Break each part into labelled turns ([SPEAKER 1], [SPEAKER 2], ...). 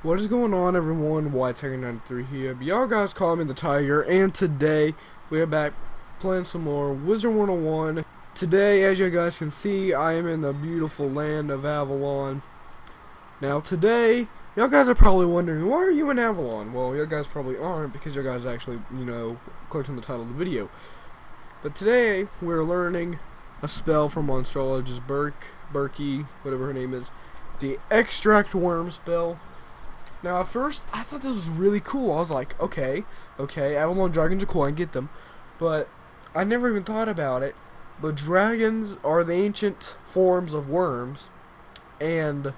[SPEAKER 1] What is going on, everyone? Tiger93 here. But y'all guys call me the Tiger, and today we are back playing some more Wizard101. Today, as you guys can see, I am in the beautiful land of Avalon. Now today, y'all guys are probably wondering, why are you in Avalon? Well, y'all guys probably aren't, because y'all guys actually, clicked on the title of the video. But today, we're learning a spell from Monstrology's Berkey, whatever her name is, the Extract Wyrm spell. Now, at first, I thought this was really cool. I was like, okay, Avalon dragons are cool, I can get them. But I never even thought about it. But dragons are the ancient forms of worms. And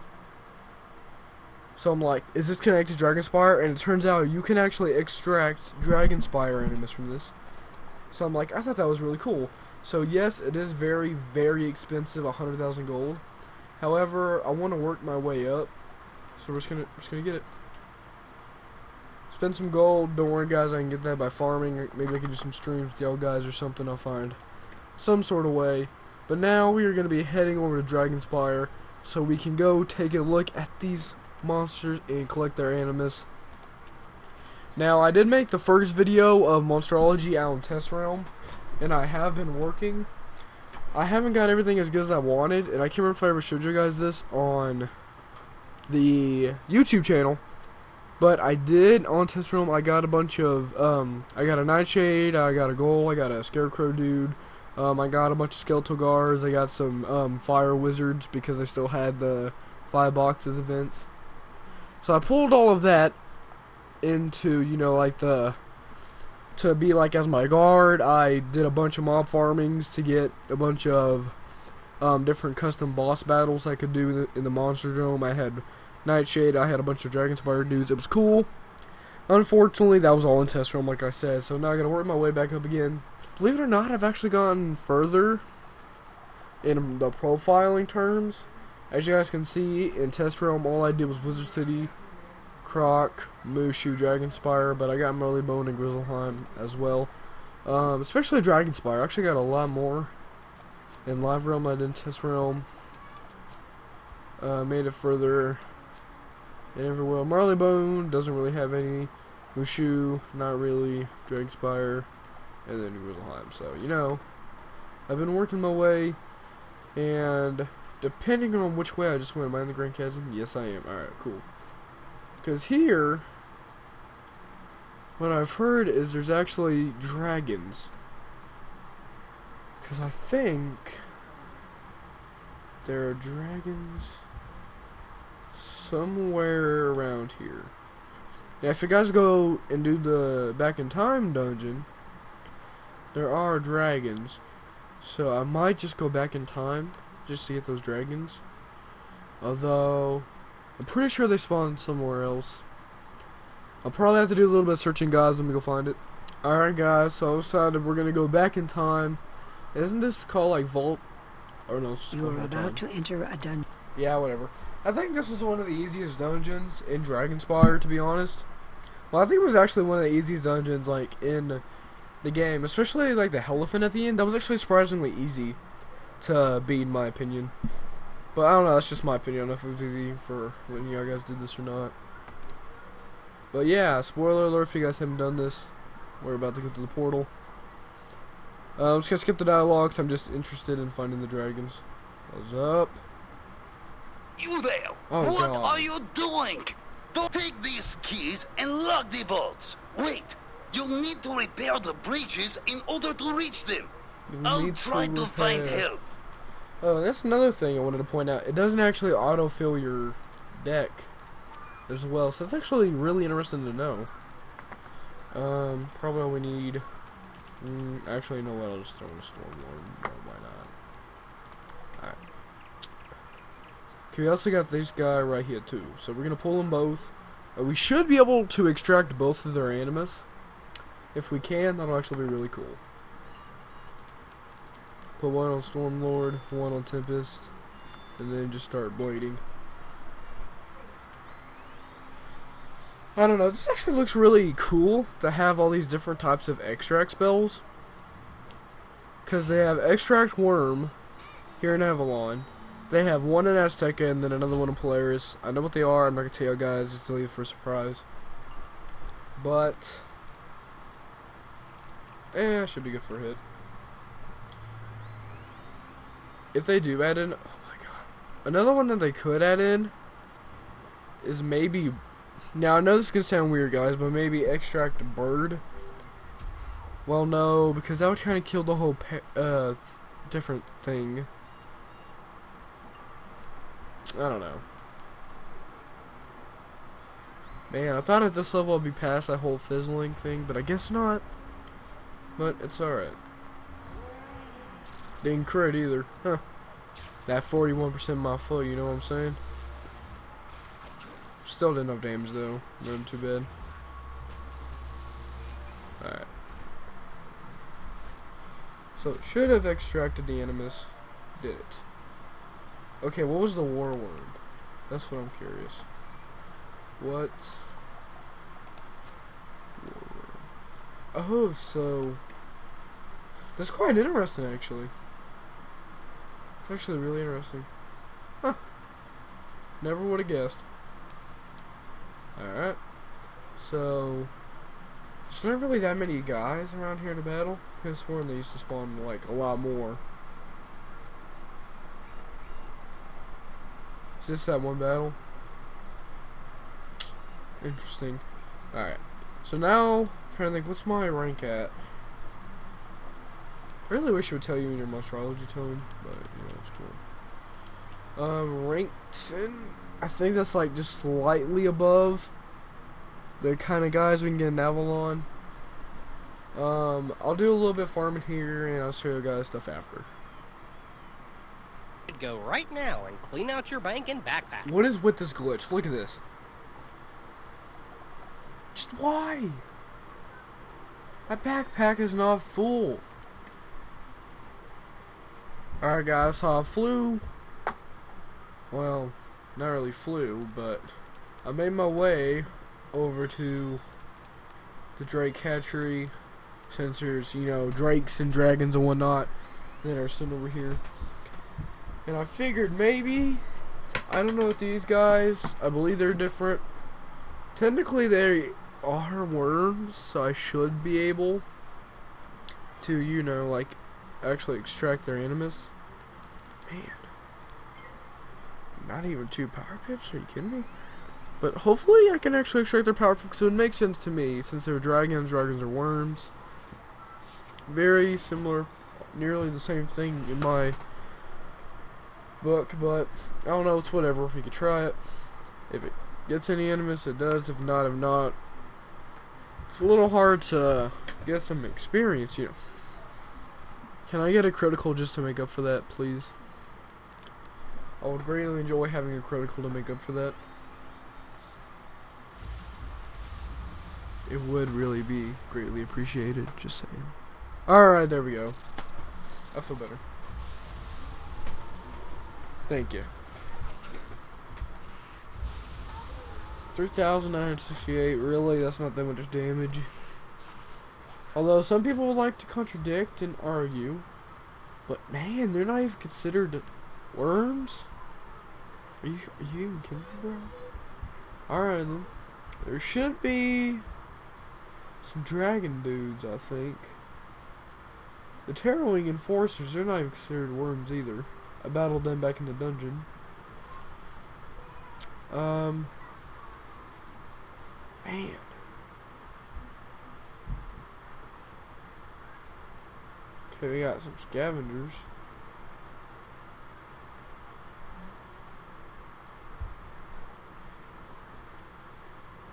[SPEAKER 1] so I'm like, is this connected to Dragonspyre? And it turns out you can actually extract Dragonspyre animus from this. So I'm like, I thought that was really cool. So yes, it is very, very expensive, 100,000 gold. However, I want to work my way up. So we're just gonna get it. Spend some gold. Don't worry, guys. I can get that by farming. Maybe I can do some streams with y'all guys or something. I'll find some sort of way. But now we are gonna be heading over to Dragonspyre, so we can go take a look at these monsters and collect their animus. Now, I did make the first video of Monstrology out in Test Realm, and I have been working. I haven't got everything as good as I wanted, and I can't remember if I ever showed you guys this on the YouTube channel, but I did on Test Realm. I got a bunch of I got a Nightshade, I got a Ghoul, I got a Scarecrow dude, I got a bunch of Skeletal Guards, I got some Fire Wizards because I still had the 5 boxes events. So I pulled all of that into, to be like as my guard. I did a bunch of mob farmings to get a bunch of different custom boss battles I could do in the Monster Dome. I had Nightshade, I had a bunch of Dragonspyre dudes. It was cool. Unfortunately, that was all in Test Realm, like I said, so now I gotta work my way back up again. Believe it or not, I've actually gone further in the profiling terms. As you guys can see, in Test Realm, all I did was Wizard City, Croc, Mushu, Dragonspyre, but I got Marleybone and Grizzleheim as well. Especially Dragonspyre. I actually got a lot more in Live Realm I did in Test Realm. Made it further in everywhere. Marleybone doesn't really have any. Mushu, not really. Dragonspyre, and then Grizzleheim. So, I've been working my way, and depending on which way I just went, am I in the Grand Chasm? Yes, I am. Alright, cool. Because here, what I've heard is there's actually dragons. Because I think there are dragons somewhere around here. Now, if you guys go and do the Back in Time dungeon, there are dragons. So I might just go back in time just to get those dragons. Although I'm pretty sure they spawn somewhere else. I'll probably have to do a little bit of searching, guys. Let me go find it. Alright, guys, so I decided we're gonna go back in time. Isn't this called like Vault? Or no, it's just
[SPEAKER 2] You are about to enter a dungeon.
[SPEAKER 1] Yeah, whatever. I think this is one of the easiest dungeons in Dragonspyre, to be honest. Well, I think it was actually one of the easiest dungeons, like, in the game. Especially, like, the elephant at the end. That was actually surprisingly easy to beat, in my opinion. But I don't know, that's just my opinion. I don't know if it was easy for when you guys did this or not. But yeah, spoiler alert if you guys haven't done this. We're about to go to the portal. I'm just gonna skip the dialogue because I'm just interested in finding the dragons. What's up?
[SPEAKER 3] You there!
[SPEAKER 1] Oh,
[SPEAKER 3] what
[SPEAKER 1] God.
[SPEAKER 3] are you doing? Don't take these keys and lock the vaults. Wait, you'll need to repair the breaches in order to reach them. I'll try to find help.
[SPEAKER 1] Oh, that's another thing I wanted to point out. It doesn't actually autofill your deck as well, so that's actually really interesting to know. Probably all we need. Actually, you know what? I'll just throw in a Storm Lord. No, why not? Alright. Okay, we also got this guy right here, too. So we're gonna pull them both. We should be able to extract both of their animus. If we can, that'll actually be really cool. Put one on Stormlord, one on Tempest, and then just start blading. I don't know, this actually looks really cool to have all these different types of extract spells. Because they have Extract Wyrm here in Avalon. They have one in Azteca and then another one in Polaris. I know what they are. I'm not gonna tell you guys. Just to leave it for a surprise. But should be good for a hit. If they do add in, oh my god, another one that they could add in is maybe. Now I know this is gonna sound weird, guys, but maybe extract a bird. Well, no, because that would kind of kill the whole different thing. I don't know. Man, I thought at this level I'd be past that whole fizzling thing, but I guess not. But it's alright. Didn't crit either. Huh. That 41% my foot, you know what I'm saying? Still didn't have damage though. Wasn't too bad. Alright. So, should have extracted the animus. Did it. Okay, what was the war worm? That's what I'm curious. What? Oh, so that's quite interesting, actually. It's actually really interesting. Huh. Never would have guessed. Alright. So there's not really that many guys around here to battle. I could have sworn they used to spawn like a lot more. Is this that one battle? Interesting. Alright. So now, I'm trying to think, what's my rank at? I really wish it would tell you in your Monstrology tone, but, you know, it's cool. Rank 10? I think that's, like, just slightly above the kind of guys we can get in Avalon. I'll do a little bit of farming here, and I'll show you guys stuff after.
[SPEAKER 2] Go right now and clean out your bank and backpack.
[SPEAKER 1] What is with this glitch? Look at this. Just why? My backpack is not full. Alright guys, so I flew. Well, not really flew, but I made my way over to the Drake hatchery. Since there's, you know, drakes and dragons and whatnot that are sitting over here. And I figured maybe, I don't know what these guys, I believe they're different. Technically they are worms, so I should be able to, you know, like, actually extract their animus. Man. Not even 2 power pips, are you kidding me? But hopefully I can actually extract their power pips, so it makes sense to me, since they're dragons are worms. Very similar, nearly the same thing in my book, but I don't know, it's whatever. We could try it. If it gets any animus, it does. If not. It's a little hard to get some experience, you know. Can I get a critical just to make up for that, please? I would greatly enjoy having a critical to make up for that. It would really be greatly appreciated, just saying. Alright, there we go. I feel better. Thank you. 3,968, really? That's not that much damage. Although some people would like to contradict and argue. But man, they're not even considered worms? Are you even kidding me, bro? Alright then. There should be some dragon dudes, I think. The Terrorwing Enforcers, they're not even considered worms either. I battled them back in the dungeon. Man. Okay, we got some scavengers.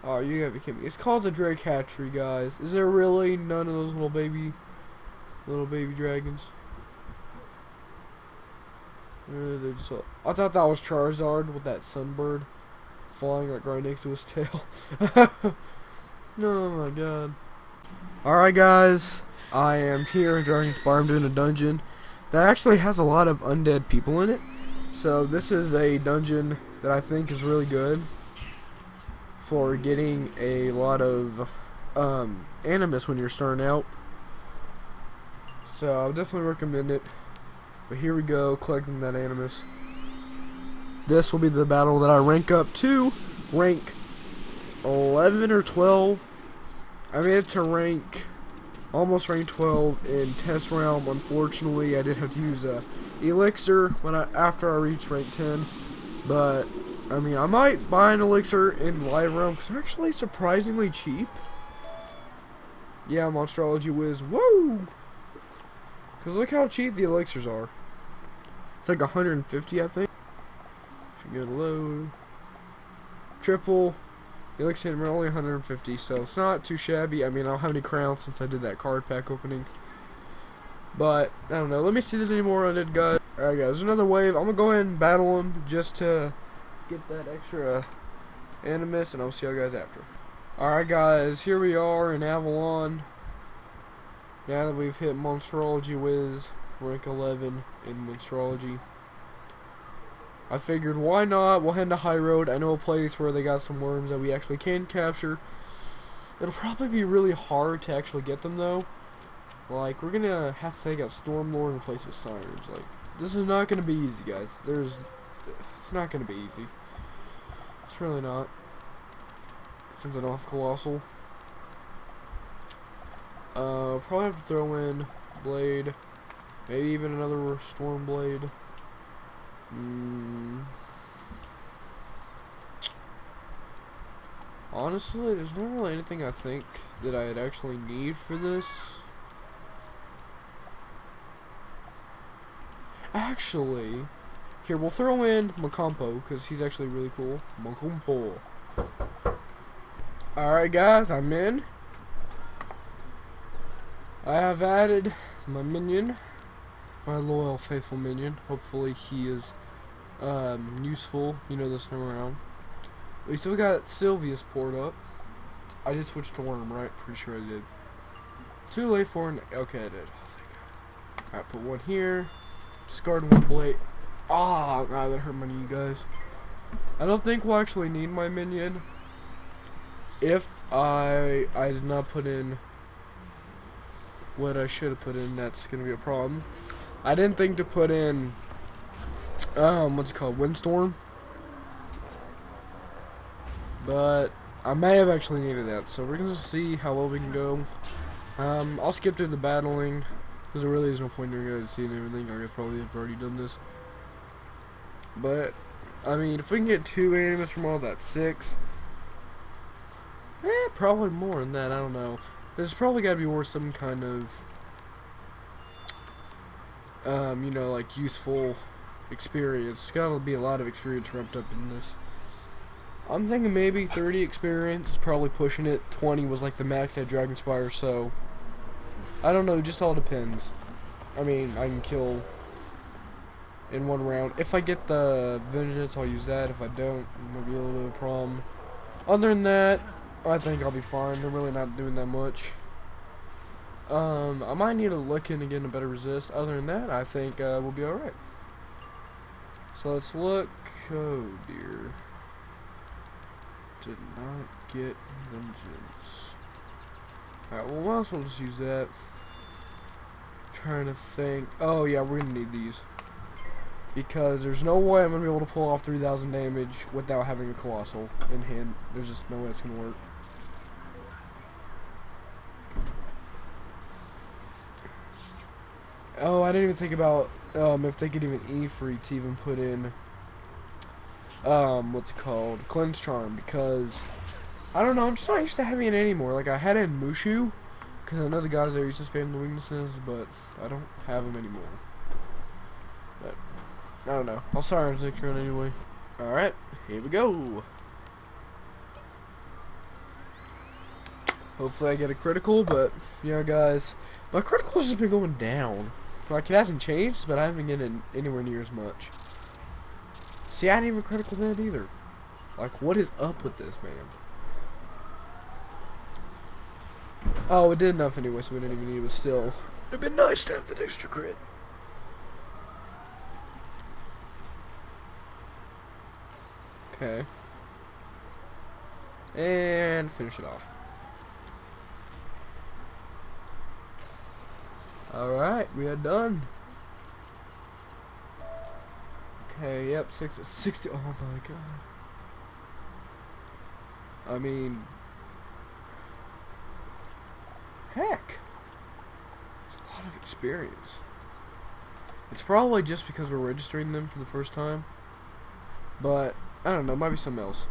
[SPEAKER 1] Oh, you gotta be kidding me. It's called the Drake hatchery, guys. Is there really none of those little baby dragons? I thought that was Charizard with that sunbird flying like right next to his tail. Oh my god. Alright guys, I am here in Dragonspyre. I'm doing a dungeon that actually has a lot of undead people in it. So this is a dungeon that I think is really good for getting a lot of animus when you're starting out. So I'll definitely recommend it. But here we go, collecting that animus. this will be the battle that I rank up to rank 11 or 12. I made it to almost rank 12 in test realm. Unfortunately, I did have to use a elixir after I reached rank 10. But I mean, I might buy an elixir in live realm because they're actually surprisingly cheap. Yeah, Monstrology Wiz. Whoa! Because look how cheap the elixirs are. It's like 150, I think. If you go to load. Triple. Elixir are only 150, so it's not too shabby. I mean, I don't have any crowns since I did that card pack opening. But, I don't know. Let me see if there's any more undead guys. Alright guys, there's another wave. I'm going to go ahead and battle them just to get that extra animus, and I'll see you guys after. Alright guys, here we are in Avalon. Now that we've hit Monstrology Wiz, rank 11 in Monstrology. I figured, why not? We'll head to High Road. I know a place where they got some worms that we actually can capture. It'll probably be really hard to actually get them though. Like, we're gonna have to take out Stormlord and replace it with Sirens. Like, this is not gonna be easy, guys. It's not gonna be easy. It's really not. Since I don't have Colossal. Probably have to throw in Blade. Maybe even another Storm Blade. Honestly, there's not really anything I think that I'd actually need for this. Actually, here, we'll throw in Macompo, because he's actually really cool. Macompo. Alright guys, I'm in. I have added my minion. My loyal, faithful minion. Hopefully he is useful, this time around. We still got Sylvia's poured up. I did switch to Wyrm, right? Pretty sure I did. Too late for an... Okay, I did. Oh, thank God. Alright, put one here. Discard one blade. Ah, God, that hurt my knee, guys. I don't think we'll actually need my minion. If I did not put in what I should have put in, that's going to be a problem. I didn't think to put in, what's it called, Windstorm. But I may have actually needed that, so we're going to see how well we can go. I'll skip through the battling, because there really is no point in doing it, seeing everything. I probably have already done this. But, I mean, if we can get 2 animus from all that 6, probably more than that, I don't know. There's probably got to be worth some kind of, like useful experience. There's got to be a lot of experience wrapped up in this. I'm thinking maybe 30 experience is probably pushing it. 20 was like the max at Dragonspyre, so I don't know, just all depends. I mean, I can kill in one round. If I get the vengeance, I'll use that. If I don't, it might be a little bit of a problem. Other than that, I think I'll be fine. They're really not doing that much. I might need to look in and get a better resist. Other than that, I think we'll be alright. So let's look. Oh dear. Did not get vengeance. Alright, well, might as well just use that. Trying to think. Oh yeah, we're gonna need these. Because there's no way I'm gonna be able to pull off 3,000 damage without having a Colossal in hand. There's just no way it's gonna work. Oh, I didn't even think about if they could even E-free to even put in what's it called? Cleanse Charm, because I don't know, I'm just not used to having it anymore. Like, I had it in Mushu, because I know the guys there used to spam the weaknesses, but I don't have them anymore. But I don't know. I'll Sirens next round anyway. Alright, here we go. Hopefully I get a critical, but yeah, guys, my critical's just been going down. Like, it hasn't changed, but I haven't been getting anywhere near as much. See, I didn't even critical that either. Like, what is up with this, man? Oh, it did enough anyway, so we didn't even need it, but still. It would have been nice to have that extra crit. Okay. And finish it off. Alright, we are done. Okay, yep, 60. Oh my god. I mean, heck, it's a lot of experience. It's probably just because we're registering them for the first time, but I don't know, might be something else.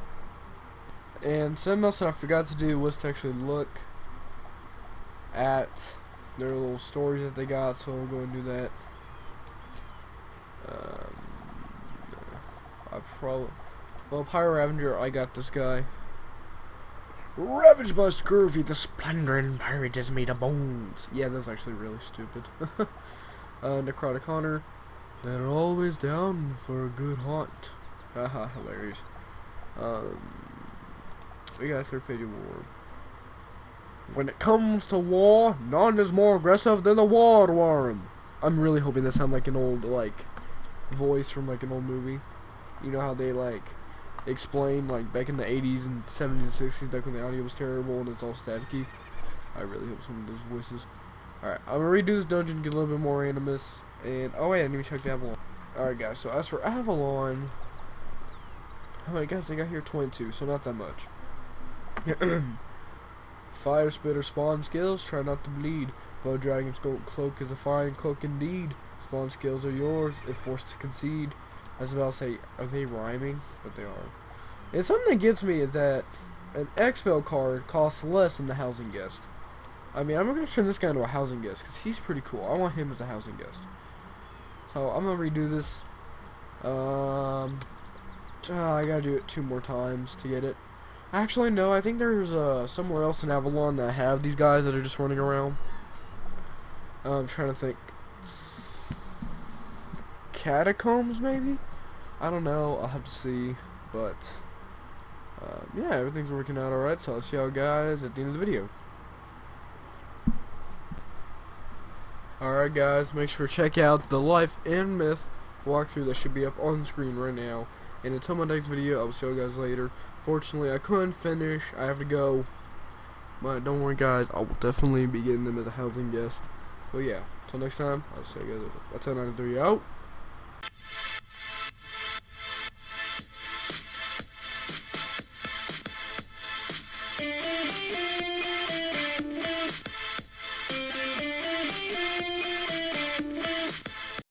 [SPEAKER 1] And something else that I forgot to do was to actually look at their little stories that they got, so we'll go and do that. Pyro Ravager, I got this guy. Ravage Bust Groovy, the splendor and pirates made of bones. Yeah, that's actually really stupid. Necrotic Hunter, they're always down for a good hunt. Haha, hilarious. We got a third-page war. When it comes to war, none is more aggressive than the Wyrm. I'm really hoping that sounds like an old, like, voice from, like, an old movie. You know how they, like, explain, like, back in the 80s and 70s and 60s, back when the audio was terrible and it's all staticky. I really hope some of those voices. Alright, I'm gonna redo this dungeon, get a little bit more animus, and, oh wait, I didn't even check the Avalon. Alright guys, so as for Avalon, how many guys I got here? 22, so not that much. Fire Spitter spawn skills, try not to bleed. Bow Dragon's cloak is a fine cloak indeed. Spawn skills are yours, if forced to concede. I was about to say, are they rhyming? But they are. And something that gets me is that an Expel card costs less than the Housing Guest. I mean, I'm going to turn this guy into a Housing Guest, because he's pretty cool. I want him as a Housing Guest. So, I'm going to redo this. I got to do it 2 more times to get it. Actually, no, I think there's somewhere else in Avalon that have these guys that are just running around. I'm trying to think. Catacombs, maybe? I don't know, I'll have to see. But, yeah, everything's working out alright, so I'll see y'all guys at the end of the video. Alright guys, make sure to check out the Life and Myth walkthrough that should be up on the screen right now. And until my next video, I will see you guys later. Fortunately, I couldn't finish. I have to go. But don't worry, guys. I will definitely be getting them as a Housing Guest. But yeah, until next time, I'll see you guys later. That's 9-3 out.